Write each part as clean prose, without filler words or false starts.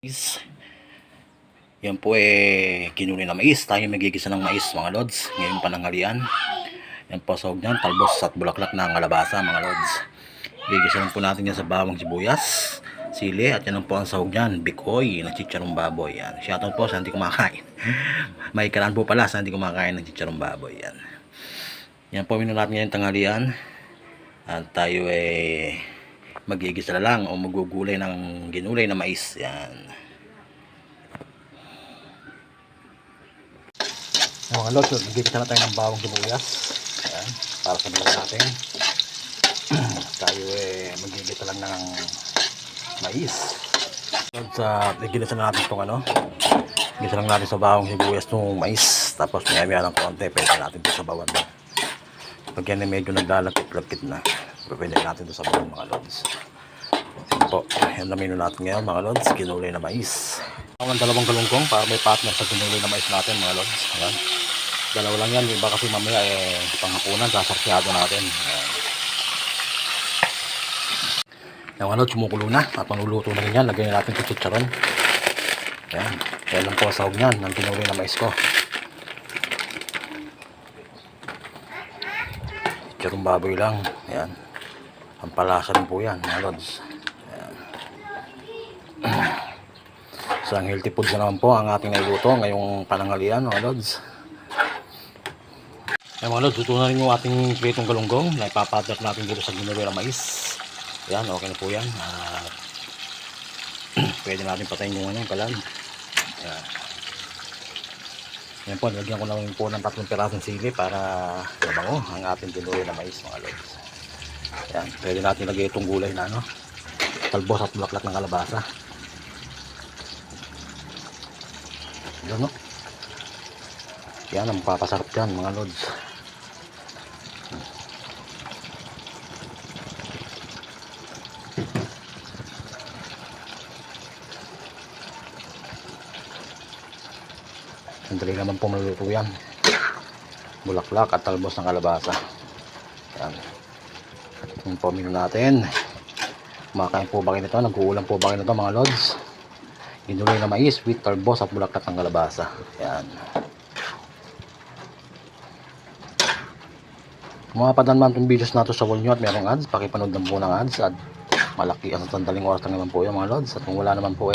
Mais. Yan po kinuli na mais. Tayo magigisa ng mais mga lods. Ngayon pananghalian. Yan po sahog niyan. Talbos at bulaklak ng kalabasa mga lods. Gigisa lang po natin yan sa bawang sibuyas, sili, at yan po ang sahog niyan. Bikoy na chicharong baboy. Yan. Shoutout po sa hindi kumakain. May kalaan po pala sa hindi kumakain ng chicharong baboy. Yan. Yan po menu natin ngayon tanghalian. At tayo magigisa na lang o magugulay ng ginulay na mais. Yan. Mga lods, magigisa na tayo ng bawang sibuyas. Yan. Para sa bulan natin. Tayo magigisa lang ng mais. Lods, igisa na natin itong igisa lang natin sa bawang sibuyas itong mais. Tapos mayamaya ng konti, pwede natin ito sa bawang. Pag yan medyo naglalapit-lapit na, pwede natin ito sa bawang mga lods. Yan po, yan na menu natin ngayon mga lods, ginulay na mais. Ang dalawang galunggong para may partner sa ginulay na mais natin mga lods. Ayan. Dalawa lang yan, iba kasi mamaya panghapunan, sasakyado natin. Yan mga lods, sumukulo na at manuluto na rin yan. Lagyan natin sa chicharon. Ayan, yan lang po sahog niyan ng ginulay na mais ko. Chicharong baboy lang. Ayan. Pampalasa rin po yan mga lods. Ayan. So ang healthy foods na naman po ang ating nailuto ngayong pananghalian mga lods. Ayan mga lods, luto na rin yung ating pritong galunggong na ipapadap natin dito sa ginulay na mais. Ayan, okay na po yan. Pwede natin patayin yung kalan. Ayan. Ayan po, lagyan ko na rin po ng 3 pirasong sili para mabango ang ating ginulay na mais mga lods. Ayan, pwede natin lagay itong gulay na talbos at bulaklak ng kalabasa. Ayan o. Yan ang papasarap dyan mga lods. Sandali naman po maluto yan. Bulaklak at talbos ng kalabasa. Yan. Yung po menu natin. Kumakain po ba kayo nito? Nag-uulam po ba kayo nito mga lods? Ginulay na mais with talbos at bulaklak ng kalabasa. Yan. Kung mapadan man itong videos nato sa wall nyo at merong ads, pakipanood lang po ng ads at malaki ang sandaling oras lang naman po yung mga lods. At kung wala naman po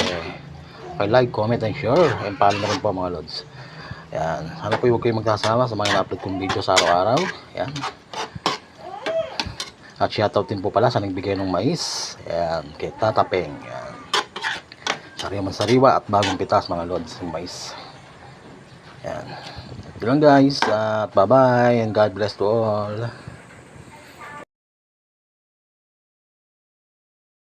like, comment and share and follow na rin po mga lods. Yan. Sana po huwag kayo magkasama sa mga ina-upload kong video sa araw-araw. Yan. At shoutout din po pala sa nagbigay ng mais. Yan. Kay Tatapeng. Yan. Sariwa at bagong pitas mga lods yung mais. Yan. Ito lang guys. At bye bye and God bless to all.